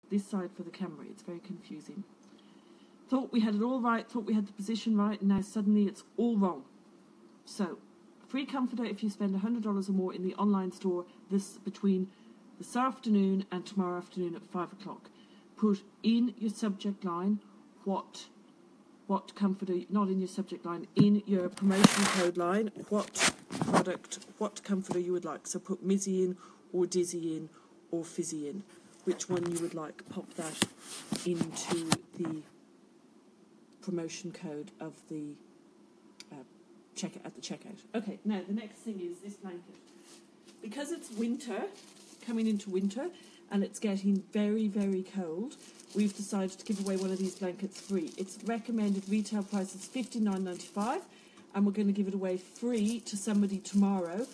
this side for the camera. It's very confusing. Thought we had it all right, thought we had the position right, and now suddenly it's all wrong. So, free comforter if you spend $100 or more in the online store between this afternoon and tomorrow afternoon at 5 o'clock. Put in your subject line what comforter, not in your subject line, in your promotion code line, what product, what comforter you would like. So put Mizzy in, or Dizzy in, or Fizzy in. Which one you would like. Pop that into the promotion code of the at the checkout. Okay, now the next thing is this blanket. Because it's winter, coming into winter, and it's getting very, very cold, we've decided to give away one of these blankets free. Its recommended retail price is $59.95, and we're going to give it away free to somebody tomorrow.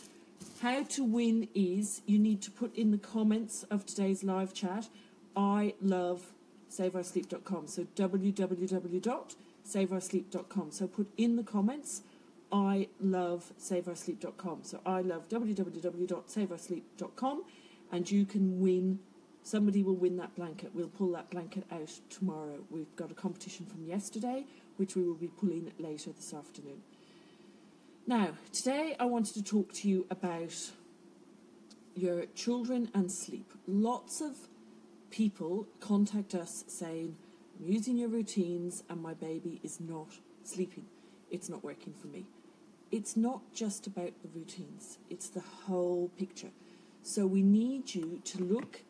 How to win is you need to put in the comments of today's live chat, I love saveoursleep.com. So www.saveoursleep.com. So put in the comments, I love saveoursleep.com. So I love www.saveoursleep.com, and you can win. Somebody will win that blanket. We'll pull that blanket out tomorrow. We've got a competition from yesterday, which we will be pulling later this afternoon. Now, today I wanted to talk to you about your children and sleep. Lots of people contact us saying, I'm using your routines and my baby is not sleeping. It's not working for me. It's not just about the routines. It's the whole picture. So we need you to look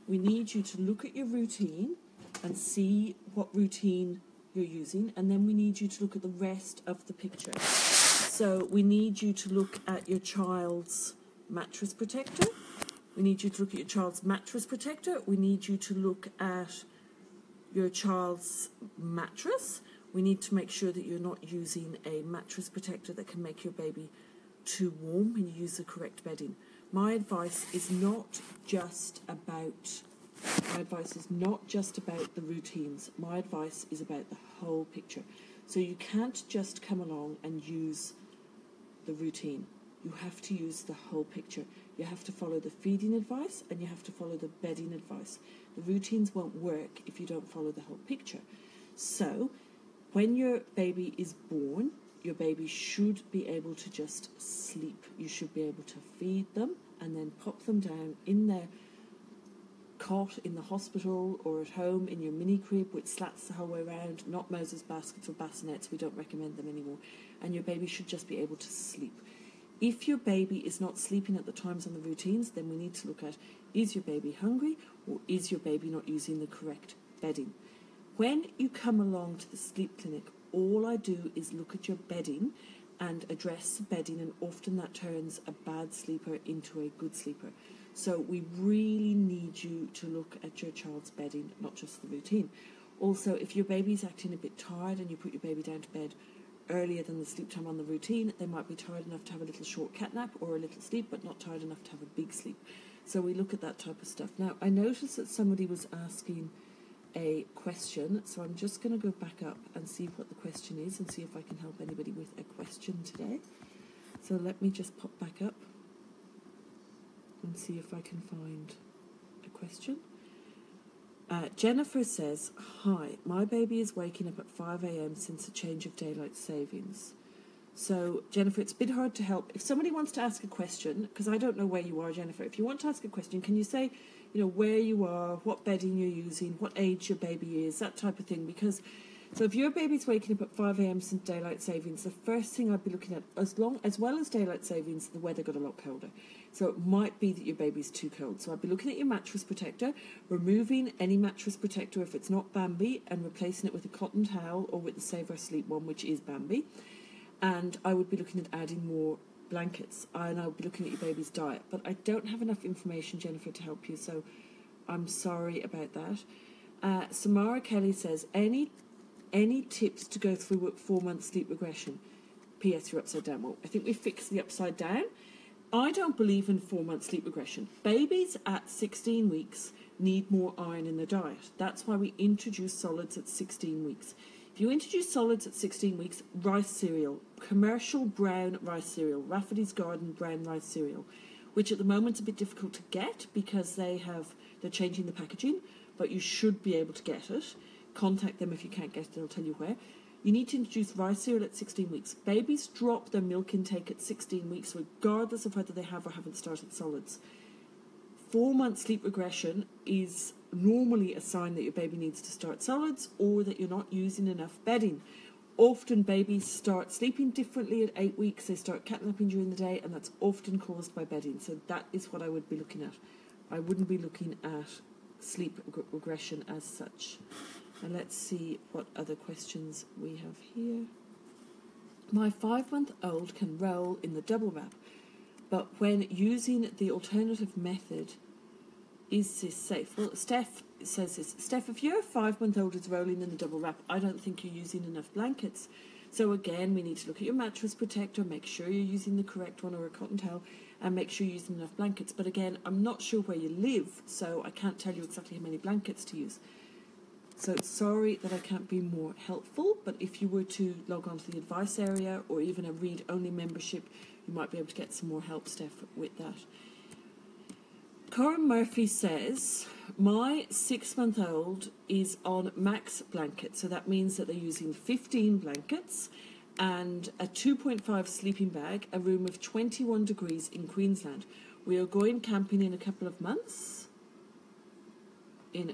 at your routine and see what routine you're using, and then we need you to look at the rest of the picture. So we need you to look at your child's mattress protector. We need you to look at your child's mattress protector. We need you to look at your child's mattress. We need to make sure that you're not using a mattress protector that can make your baby too warm when you use the correct bedding. My advice is not just about the routines. My advice is about the whole picture. So you can't just come along and use the routine. You have to use the whole picture. You have to follow the feeding advice and you have to follow the bedding advice. The routines won't work if you don't follow the whole picture. So when your baby is born, your baby should be able to just sleep. You should be able to feed them and then pop them down in their cot in the hospital or at home in your mini crib with slats the whole way around, not Moses baskets or bassinets. We don't recommend them anymore. And your baby should just be able to sleep. If your baby is not sleeping at the times on the routines, then we need to look at, is your baby hungry or is your baby not using the correct bedding? When you come along to the sleep clinic, all I do is look at your bedding and address the bedding, and often that turns a bad sleeper into a good sleeper. So we really need you to look at your child's bedding, not just the routine. Also, if your baby's acting a bit tired and you put your baby down to bed earlier than the sleep time on the routine, they might be tired enough to have a little short cat nap or a little sleep, but not tired enough to have a big sleep. So we look at that type of stuff. Now, I noticed that somebody was asking a question, so I'm just going to go back up and see what the question is and see if I can help anybody with a question today. So let me just pop back up and see if I can find a question. Jennifer says, hi, my baby is waking up at 5 a.m. since a change of daylight savings. So, Jennifer, it's a bit hard to help. If somebody wants to ask a question, because I don't know where you are, Jennifer, if you want to ask a question, can you say, where you are, what bedding you're using, what age your baby is, that type of thing? Because, so if your baby's waking up at 5 a.m. since daylight savings, the first thing I'd be looking at, as well as daylight savings, the weather got a lot colder. So it might be that your baby's too cold. So I'd be looking at your mattress protector, removing any mattress protector if it's not Bambi, and replacing it with a cotton towel or with the Save Our Sleep one, which is Bambi. And I would be looking at adding more blankets, and I would be looking at your baby's diet. But I don't have enough information, Jennifer, to help you, so I'm sorry about that. Samara Kelly says, any tips to go through 4 months sleep regression? P.S. You're upside down. Well, I think we fixed the upside down. I don't believe in 4 months sleep regression. Babies at 16 weeks need more iron in their diet. That's why we introduce solids at 16 weeks. If you introduce solids at 16 weeks, rice cereal, commercial brown rice cereal, Rafferty's Garden brown rice cereal, which at the moment is a bit difficult to get because they're changing the packaging, but you should be able to get it. Contact them if you can't get it, they'll tell you where. You need to introduce rice cereal at 16 weeks. Babies drop their milk intake at 16 weeks, regardless of whether they have or haven't started solids. 4-month sleep regression is normally a sign that your baby needs to start solids or that you're not using enough bedding. Often babies start sleeping differently at 8 weeks. They start catnapping during the day, and that's often caused by bedding. So that is what I would be looking at. I wouldn't be looking at sleep regression as such. And let's see what other questions we have here. My 5-month-old can roll in the double wrap, but when using the alternative method, is this safe? Well, Steph says this. Steph, if your 5-month-old is rolling in the double wrap, I don't think you're using enough blankets. So again, we need to look at your mattress protector, make sure you're using the correct one or a cotton towel, and make sure you're using enough blankets. But again, I'm not sure where you live, so I can't tell you exactly how many blankets to use. So sorry that I can't be more helpful, but if you were to log on to the advice area or even a read-only membership, you might be able to get some more help, Steph, with that. Corin Murphy says, my 6-month-old is on max blankets, so that means that they're using 15 blankets and a 2.5 sleeping bag, a room of 21 degrees in Queensland. We are going camping in a couple of months. And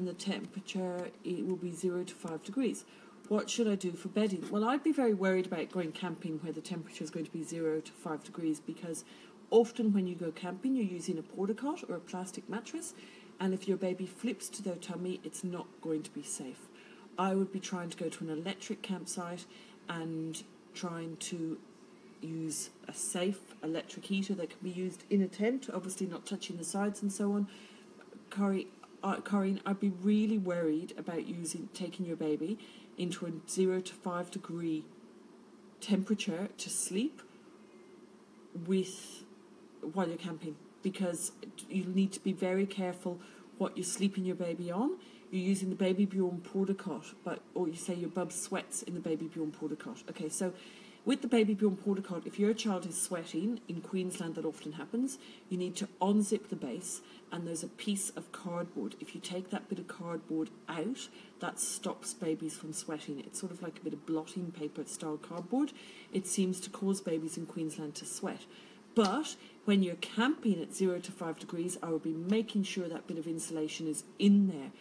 the temperature, it will be 0 to 5 degrees. What should I do for bedding? Well, I'd be very worried about going camping where the temperature is going to be 0 to 5 degrees, because often when you go camping, you're using a porta cot or a plastic mattress, and if your baby flips to their tummy, it's not going to be safe. I would be trying to go to an electric campsite and trying to use a safe electric heater that can be used in a tent, obviously not touching the sides and so on. Corinne, I'd be really worried about taking your baby into a 0 to 5 degree temperature to sleep while you're camping, because you need to be very careful what you're sleeping your baby on. You're using the Baby Bjorn porta cot, or you say your bub sweats in the Baby Bjorn porta cot. Okay, so with the Baby Bjorn porta cot, if your child is sweating, in Queensland that often happens, you need to unzip the base, and there's a piece of cardboard. If you take that bit of cardboard out, that stops babies from sweating. It's sort of like a bit of blotting paper style cardboard. It seems to cause babies in Queensland to sweat. But when you're camping at 0 to 5 degrees, I would be making sure that bit of insulation is in there,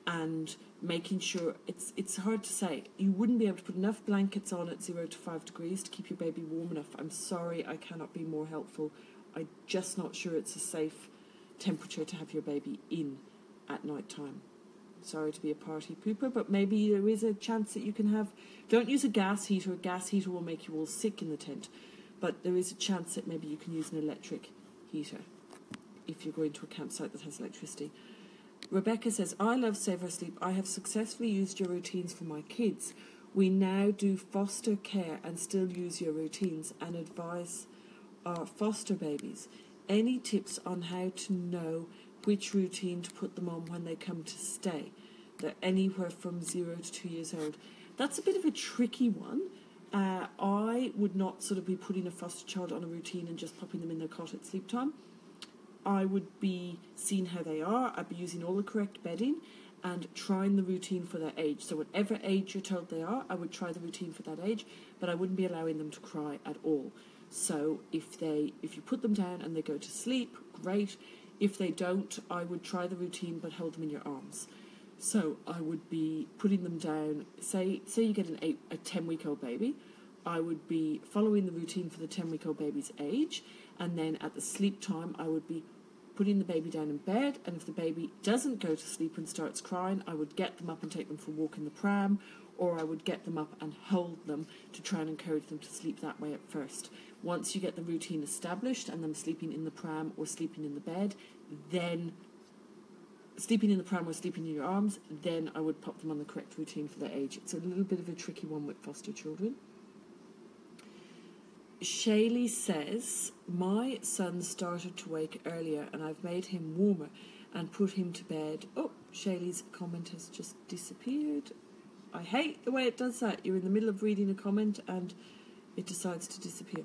and making sure, it's hard to say, you wouldn't be able to put enough blankets on at 0 to 5 degrees to keep your baby warm enough. I'm sorry, I cannot be more helpful. I'm just not sure it's a safe temperature to have your baby in at night time. Sorry to be a party pooper, but maybe there is a chance that you can have, don't use a gas heater. A gas heater will make you all sick in the tent, but there is a chance that maybe you can use an electric heater if you're going to a campsite that has electricity. Rebecca says, I love Save Our Sleep. I have successfully used your routines for my kids. We now do foster care and still use your routines and advise our foster babies. Any tips on how to know which routine to put them on when they come to stay? They're anywhere from 0 to 2 years old. That's a bit of a tricky one. I would not sort of be putting a foster child on a routine and just popping them in their cot at sleep time. I would be seeing how they are. I'd be using all the correct bedding and trying the routine for their age. So whatever age you're told they are, I would try the routine for that age, but I wouldn't be allowing them to cry at all. So if you put them down and they go to sleep, great. If they don't, I would try the routine but hold them in your arms. So I would be putting them down, say you get a 10-week-old baby, I would be following the routine for the 10-week-old baby's age, and then at the sleep time I would be putting the baby down in bed, and if the baby doesn't go to sleep and starts crying, I would get them up and take them for a walk in the pram, or I would get them up and hold them to try and encourage them to sleep that way at first. Once you get the routine established and them sleeping in the pram or sleeping in the bed, then sleeping in the pram or sleeping in your arms, then I would pop them on the correct routine for their age. It's a little bit of a tricky one with foster children. Shaylee says, my son started to wake earlier and I've made him warmer and put him to bed. Oh, Shaylee's comment has just disappeared. I hate the way it does that. You're in the middle of reading a comment and it decides to disappear.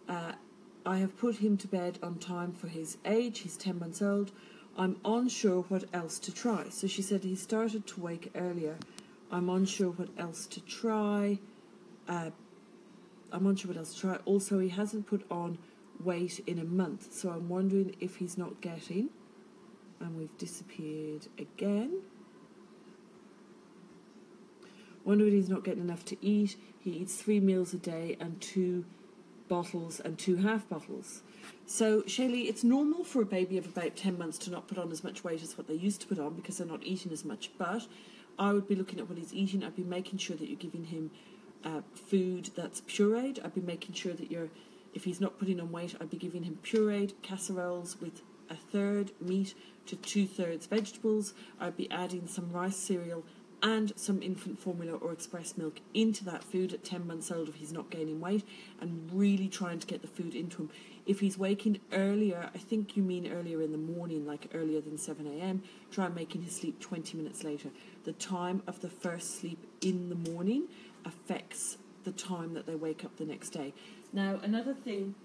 I have put him to bed on time for his age. He's 10 months old. I'm unsure what else to try. So she said he started to wake earlier. I'm unsure what else to try. Also, he hasn't put on weight in a month, so I'm wondering if he's not getting, and we've disappeared again. Wondering if he's not getting enough to eat. He eats 3 meals a day and 2 bottles and 2 half bottles. So, Shaylee, it's normal for a baby of about 10 months to not put on as much weight as what they used to put on because they're not eating as much. But I would be looking at what he's eating. I'd be making sure that you're giving him food that's pureed. I'd be making sure that if he's not putting on weight, I'd be giving him pureed casseroles with 1/3 meat to 2/3 vegetables. I'd be adding some rice cereal and some infant formula or express milk into that food at 10 months old if he's not gaining weight, and really trying to get the food into him. If he's waking earlier, I think you mean earlier in the morning, like earlier than 7 a.m, try making his sleep 20 minutes later. The time of the first sleep in the morning affects the time that they wake up the next day. Now, another thing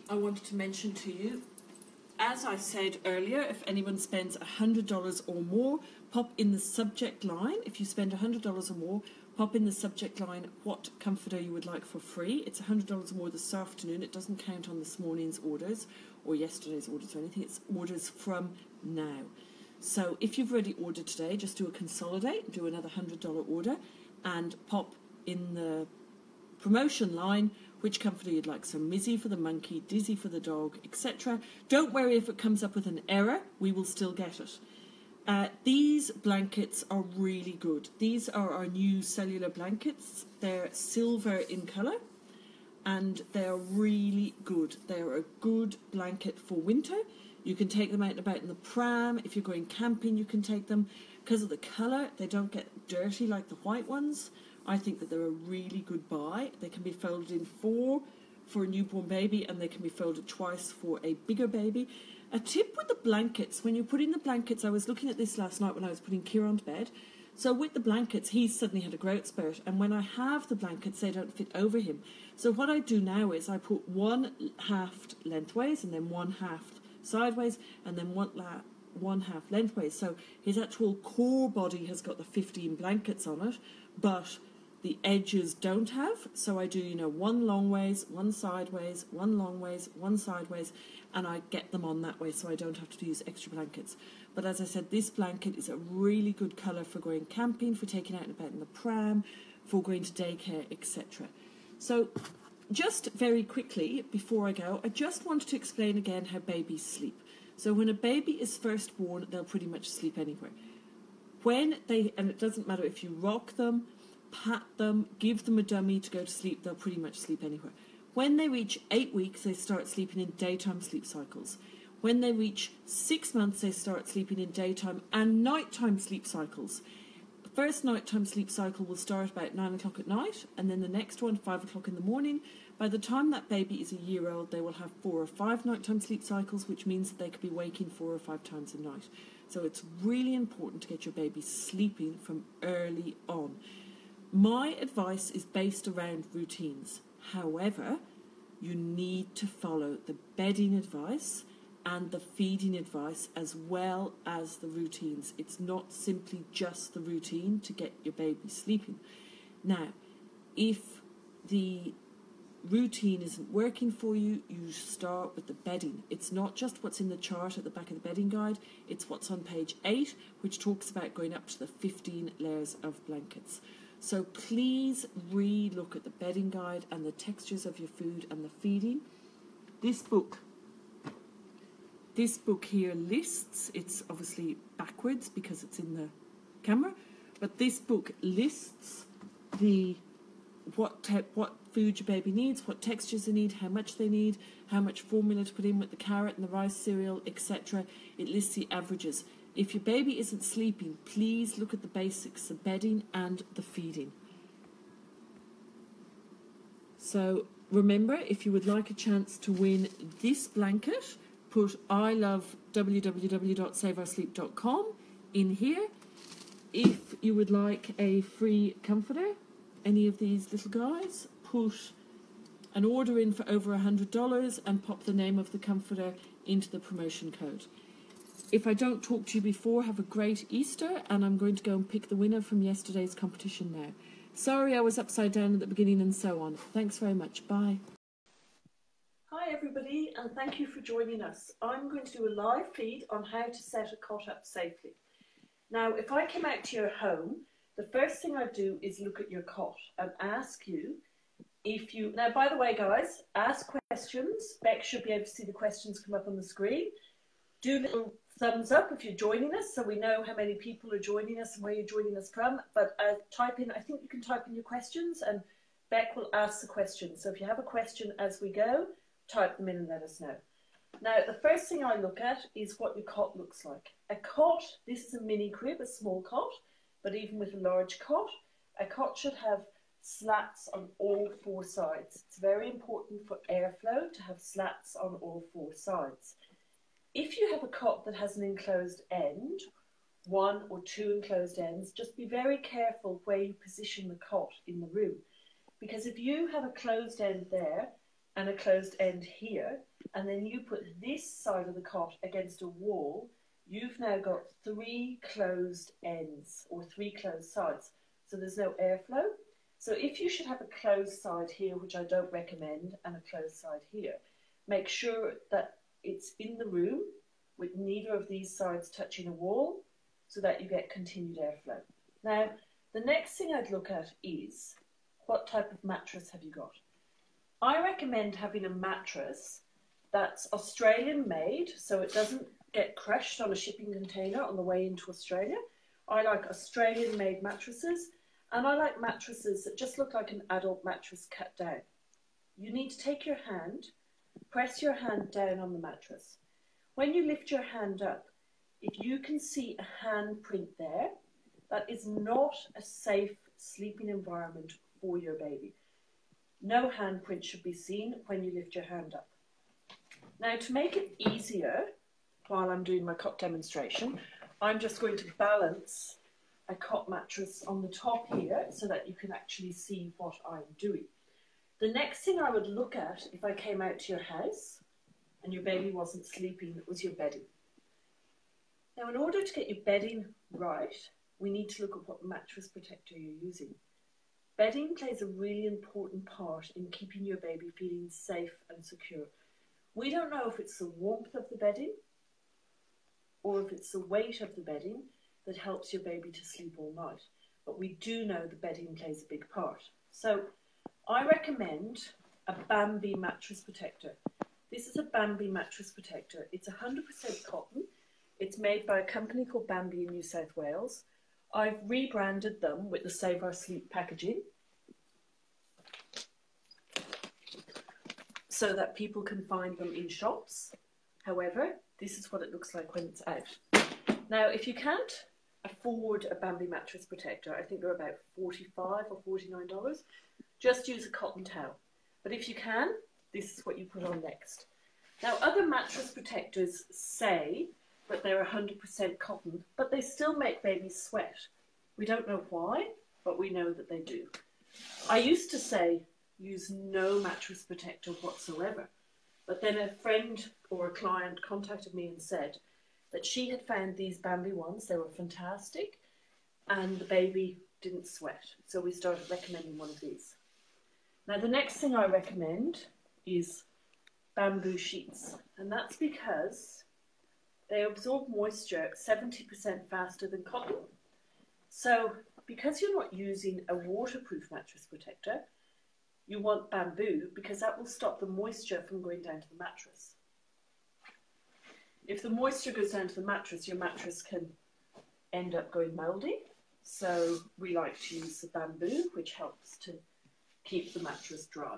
I wanted to mention to you, as I said earlier, if anyone spends $100 or more, pop in the subject line. If you spend $100 or more, pop in the subject line what comforter you would like for free. It's $100 or more this afternoon. It doesn't count on this morning's orders or yesterday's orders or anything. It's orders from now. So if you've already ordered today, just do a consolidate, do another $100 order, and pop in the promotion line which comforter you'd like. So Mizzy for the monkey, Dizzy for the dog, etc. Don't worry if it comes up with an error, we will still get it. These blankets are really good. These are our new cellular blankets. They're silver in colour and they're really good. They're a good blanket for winter. You can take them out and about in the pram. If you're going camping, you can take them. Because of the colour, they don't get dirty like the white ones. I think that they're a really good buy. They can be folded in 4 for a newborn baby, and they can be folded twice for a bigger baby. A tip with the blankets, when you're putting the blankets, I was looking at this last night when I was putting Kieran to bed. So with the blankets, he suddenly had a growth spurt, and when I have the blankets, they don't fit over him. So what I do now is I put 1 half lengthways and then 1 half sideways, and then 1 half lengthways. So his actual core body has got the 15 blankets on it, but the edges don't have. So I do, 1 long ways, 1 sideways, 1 long ways, 1 sideways, and I get them on that way so I don't have to use extra blankets. But as I said, this blanket is a really good colour for going camping, for taking out and about in the pram, for going to daycare, etc. So just very quickly before I go, I just wanted to explain again how babies sleep. So when a baby is first born, they'll pretty much sleep anywhere. And it doesn't matter if you rock them, pat them, give them a dummy to go to sleep, they'll pretty much sleep anywhere. When they reach 8 weeks, they start sleeping in daytime sleep cycles. When they reach 6 months, they start sleeping in daytime and nighttime sleep cycles. The first nighttime sleep cycle will start about 9 o'clock at night, and then the next one, 5 o'clock in the morning. By the time that baby is a year old, they will have 4 or 5 nighttime sleep cycles, which means that they could be waking 4 or 5 times a night. So it's really important to get your baby sleeping from early on. My advice is based around routines. However, you need to follow the bedding advice and the feeding advice as well as the routines. It's not simply just the routine to get your baby sleeping. Now, if the routine isn't working for you, you start with the bedding. It's not just what's in the chart at the back of the bedding guide, it's what's on page 8, which talks about going up to the 15 layers of blankets. So please re-look at the bedding guide and the textures of your food and the feeding. This book here lists, it's obviously backwards because it's in the camera, but this book lists what food your baby needs, what textures they need, how much they need, how much formula to put in with the carrot and the rice cereal, etc. It lists the averages. If your baby isn't sleeping, please look at the basics, the bedding and the feeding. So remember, if you would like a chance to win this blanket, put I love www.saveoursleep.com in here. If you would like a free comforter, any of these little guys, put an order in for over $100 and pop the name of the comforter into the promotion code. If I don't talk to you before, have a great Easter, and I'm going to go and pick the winner from yesterday's competition now. Sorry I was upside down at the beginning and so on. Thanks very much. Bye. Hi everybody, and thank you for joining us. I'm going to do a live feed on how to set a cot up safely. Now, if I came out to your home, the first thing I'd do is look at your cot and ask you if you... Now, by the way, guys, ask questions. Beck should be able to see the questions come up on the screen. Do a little thumbs up if you're joining us so we know how many people are joining us and where you're joining us from. But type in, I think you can type in your questions and Beck will ask the questions. So if you have a question as we go, type them in and let us know. Now, the first thing I look at is what your cot looks like. A cot, this is a mini crib, a small cot, but even with a large cot, a cot should have slats on all four sides. It's very important for airflow to have slats on all four sides. If you have a cot that has an enclosed end, one or two enclosed ends, just be very careful where you position the cot in the room. Because if you have a closed end there and a closed end here, and then you put this side of the cot against a wall, you've now got three closed ends or three closed sides. So there's no airflow. So if you should have a closed side here, which I don't recommend, and a closed side here, make sure that it's in the room with neither of these sides touching a wall so that you get continued airflow. Now, the next thing I'd look at is what type of mattress have you got? I recommend having a mattress that's Australian made, so it doesn't get crushed on a shipping container on the way into Australia. I like Australian made mattresses, and I like mattresses that just look like an adult mattress cut down. You need to take your hand, press your hand down on the mattress. When you lift your hand up, if you can see a hand print there, that is not a safe sleeping environment for your baby. No handprint should be seen when you lift your hand up. Now, to make it easier, while I'm doing my cot demonstration, I'm just going to balance a cot mattress on the top here so that you can actually see what I'm doing. The next thing I would look at if I came out to your house and your baby wasn't sleeping was your bedding. Now, in order to get your bedding right, we need to look at what mattress protector you're using. Bedding plays a really important part in keeping your baby feeling safe and secure. We don't know if it's the warmth of the bedding or if it's the weight of the bedding that helps your baby to sleep all night. But we do know the bedding plays a big part. So I recommend a Bambi mattress protector. This is a Bambi mattress protector. It's 100% cotton. It's made by a company called Bambi in New South Wales. I've rebranded them with the Save Our Sleep packaging so that people can find them in shops. However, this is what it looks like when it's out. Now, if you can't afford a Bambi mattress protector, I think they're about $45 or $49, just use a cotton towel. But if you can, this is what you put on next. Now, other mattress protectors say that they're 100% cotton, but they still make babies sweat. We don't know why, but we know that they do. I used to say use no mattress protector whatsoever, but then a friend or a client contacted me and said that she had found these Bambi ones, they were fantastic, and the baby didn't sweat. So we started recommending one of these. Now, the next thing I recommend is bamboo sheets, and that's because they absorb moisture 70% faster than cotton. So because you're not using a waterproof mattress protector, you want bamboo because that will stop the moisture from going down to the mattress. If the moisture goes down to the mattress, your mattress can end up going mouldy. So we like to use the bamboo, which helps to keep the mattress dry.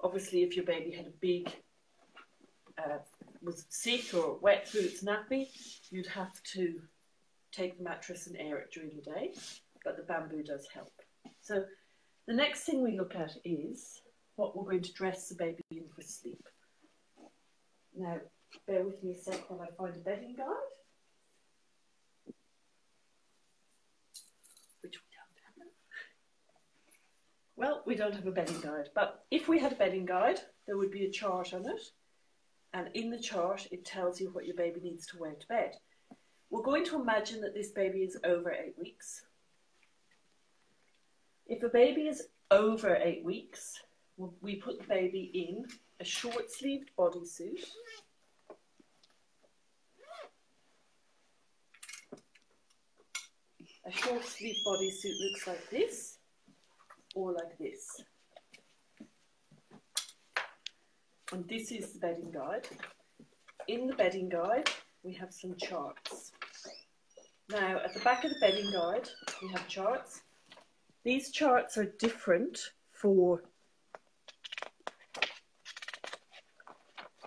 Obviously, if your baby had a big, was sick or wet through its nappy, you'd have to take the mattress and air it during the day, but the bamboo does help. So the next thing we look at is what we're going to dress the baby in for sleep. Now, bear with me a sec while I find a bedding guide, which we don't have. Well, we don't have a bedding guide, but if we had a bedding guide, there would be a chart on it, And in the chart, it tells you what your baby needs to wear to bed. We're going to imagine that this baby is over 8 weeks. If a baby is over 8 weeks, we put the baby in a short-sleeved bodysuit. A short-sleeved bodysuit looks like this, or like this. And this is the bedding guide. In the bedding guide, we have some charts. Now, at the back of the bedding guide, we have charts. These charts are different for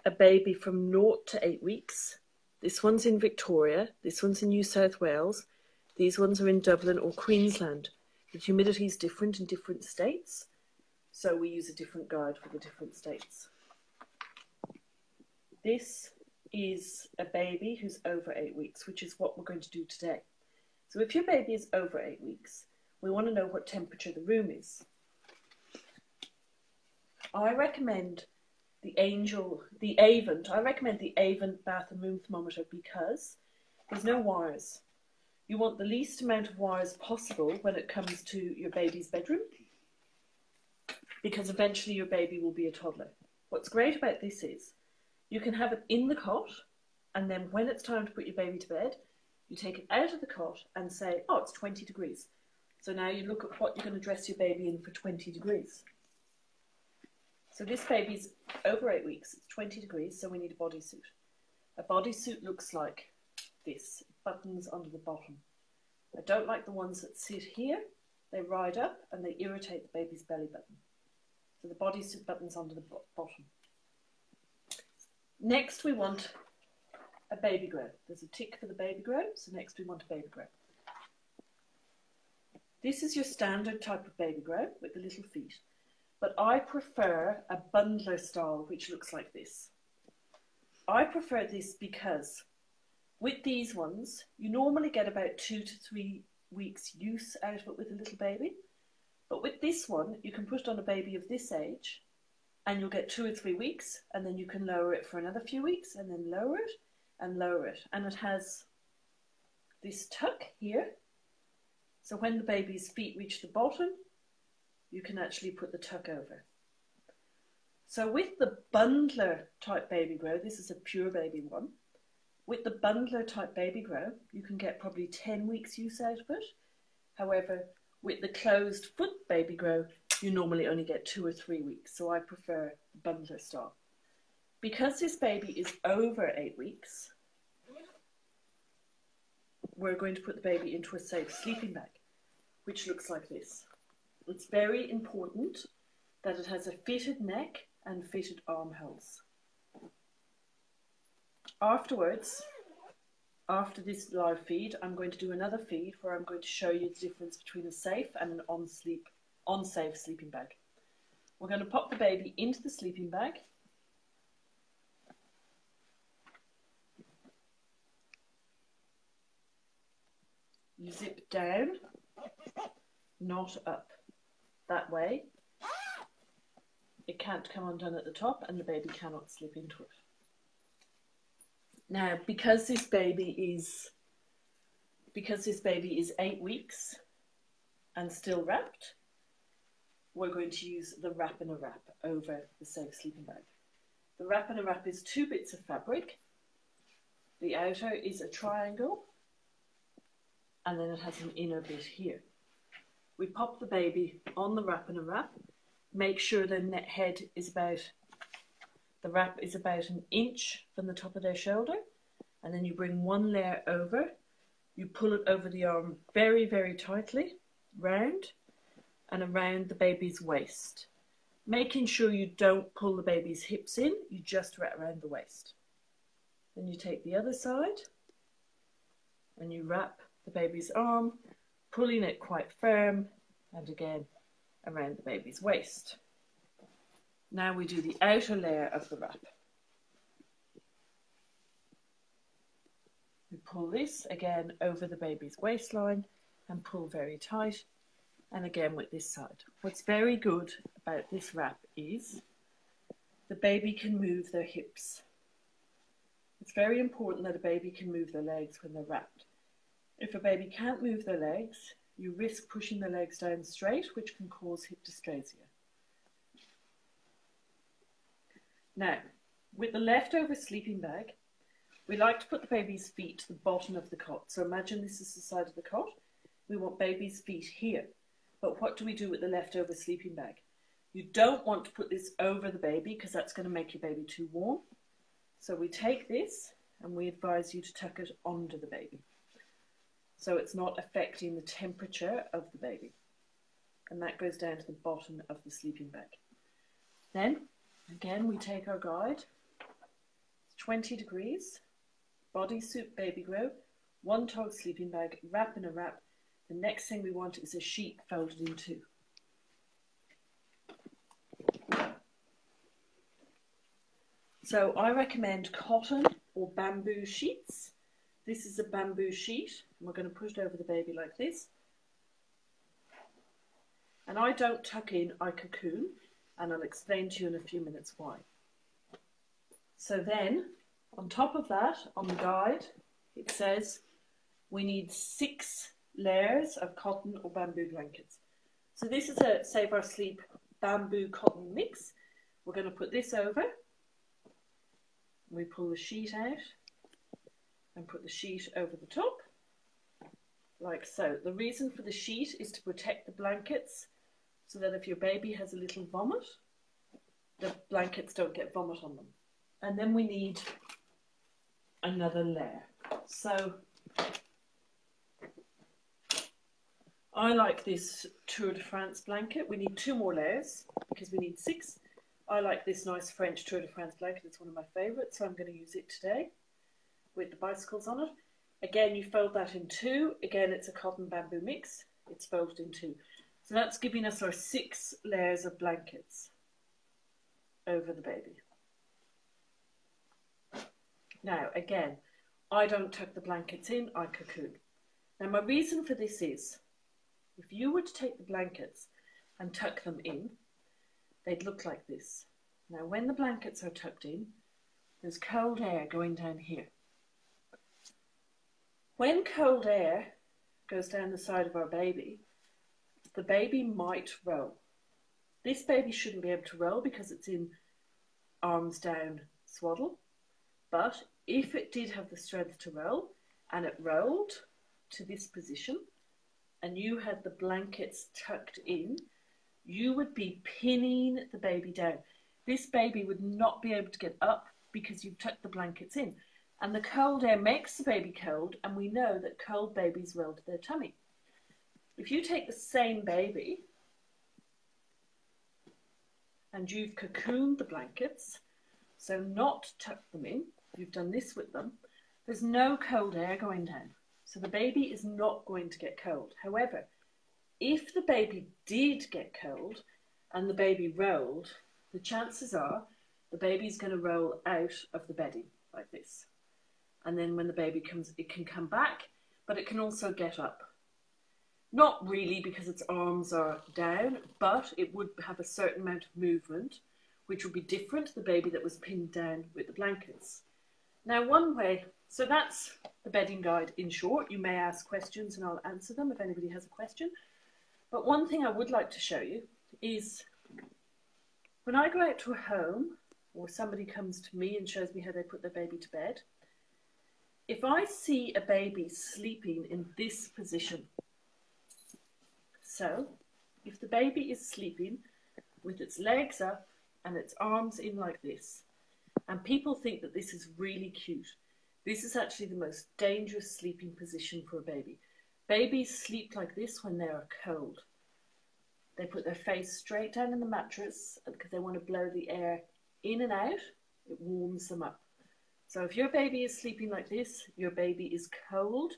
a baby from 0 to 8 weeks. This one's in Victoria, this one's in New South Wales, these ones are in Dublin or Queensland. The humidity is different in different states, so we use a different guide for the different states. This is a baby who's over 8 weeks, which is what we're going to do today. So if your baby is over 8 weeks, we want to know what temperature the room is. I recommend the Avent bath and room thermometer because there's no wires. You want the least amount of wires possible when it comes to your baby's bedroom, because eventually your baby will be a toddler. What's great about this is you can have it in the cot, and then when it's time to put your baby to bed, you take it out of the cot and say, oh, it's 20 degrees. So now you look at what you're going to dress your baby in for 20 degrees. So this baby's over 8 weeks, it's 20 degrees, so we need a bodysuit. A bodysuit looks like this, buttons under the bottom. I don't like the ones that sit here. They ride up and they irritate the baby's belly button. So the bodysuit buttons under the bottom. Next we want a baby grow. There's a tick for the baby grow, so next we want a baby grow. This is your standard type of baby grow with the little feet, but I prefer a bundler style which looks like this. I prefer this because with these ones, you normally get about 2 to 3 weeks use out of it with a little baby, but with this one, you can put it on a baby of this age and you'll get 2 or 3 weeks, and then you can lower it for another few weeks and then lower it and lower it. And it has this tuck here. So when the baby's feet reach the bottom, you can actually put the tuck over. So with the bundler type baby grow, this is a pure baby one. With the bundler type baby grow, you can get probably 10 weeks use out of it. However, with the closed foot baby grow, you normally only get 2 or 3 weeks. So I prefer the bundler style. Because this baby is over 8 weeks, we're going to put the baby into a safe sleeping bag, which looks like this. It's very important that it has a fitted neck and fitted armholes. Afterwards, after this live feed, I'm going to do another feed where I'm going to show you the difference between a safe and an unsafe sleeping bag. We're going to pop the baby into the sleeping bag. You zip down, not up. That way, it can't come undone at the top and the baby cannot slip into it. Now, because this baby is 8 weeks and still wrapped, we're going to use the wrap in a wrap over the safe sleeping bag. The wrap in a wrap is 2 bits of fabric. The outer is a triangle, and then it has an inner bit here. We pop the baby on the wrap in a wrap. Make sure the wrap is about an inch from the top of their shoulder, and then you bring one layer over. You pull it over the arm very, very tightly, round and around the baby's waist. Making sure you don't pull the baby's hips in, you just wrap around the waist. Then you take the other side and you wrap the baby's arm, pulling it quite firm, and again around the baby's waist. Now we do the outer layer of the wrap. We pull this again over the baby's waistline and pull very tight, and again with this side. What's very good about this wrap is the baby can move their hips. It's very important that a baby can move their legs when they're wrapped. If a baby can't move their legs, you risk pushing the legs down straight, which can cause hip dysplasia. Now, with the leftover sleeping bag, we like to put the baby's feet to the bottom of the cot. So imagine this is the side of the cot. We want baby's feet here. But what do we do with the leftover sleeping bag? You don't want to put this over the baby because that's going to make your baby too warm. So we take this and we advise you to tuck it under the baby, so it's not affecting the temperature of the baby. And that goes down to the bottom of the sleeping bag. Then, again, we take our guide. It's 20 degrees, bodysuit baby grow, one tall sleeping bag, wrap in a wrap. The next thing we want is a sheet folded in two. So I recommend cotton or bamboo sheets. This is a bamboo sheet, and we're going to push it over the baby like this. And I don't tuck in, I cocoon, and I'll explain to you in a few minutes why. So then, on top of that, on the guide, it says we need 6 layers of cotton or bamboo blankets. So this is a Save Our Sleep bamboo cotton mix. We're going to put this over. We pull the sheet out and put the sheet over the top, like so. The reason for the sheet is to protect the blankets so that if your baby has a little vomit, the blankets don't get vomit on them. And then we need another layer. So I like this Tour de France blanket. We need 2 more layers because we need 6. I like this nice French Tour de France blanket. It's one of my favourites, so I'm going to use it today with the bicycles on it. Again, you fold that in 2. Again, it's a cotton bamboo mix. It's folded in 2. So that's giving us our 6 layers of blankets over the baby. Now, again, I don't tuck the blankets in, I cocoon. Now, my reason for this is, if you were to take the blankets and tuck them in, they'd look like this. Now, when the blankets are tucked in, there's cold air going down here. When cold air goes down the side of our baby, the baby might roll. This baby shouldn't be able to roll because it's in arms down swaddle. But if it did have the strength to roll, and it rolled to this position, and you had the blankets tucked in, you would be pinning the baby down. This baby would not be able to get up because you've tucked the blankets in. And the cold air makes the baby cold, and we know that cold babies roll to their tummy. If you take the same baby and you've cocooned the blankets, so not tucked them in, you've done this with them, there's no cold air going down. So the baby is not going to get cold. However, if the baby did get cold and the baby rolled, the chances are the baby's going to roll out of the bedding like this. And then when the baby comes, it can come back, but it can also get up. Not really because its arms are down, but it would have a certain amount of movement, which would be different to the baby that was pinned down with the blankets. Now, one way, so that's the bedding guide in short. You may ask questions and I'll answer them if anybody has a question. But one thing I would like to show you is when I go out to a home or somebody comes to me and shows me how they put their baby to bed, if I see a baby sleeping in this position, so if the baby is sleeping with its legs up and its arms in like this, and people think that this is really cute, this is actually the most dangerous sleeping position for a baby. Babies sleep like this when they are cold. They put their face straight down in the mattress because they want to blow the air in and out. It warms them up. So if your baby is sleeping like this, your baby is cold,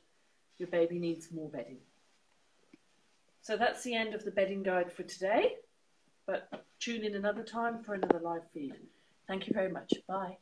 your baby needs more bedding. So that's the end of the bedding guide for today, but tune in another time for another live feed. Thank you very much. Bye.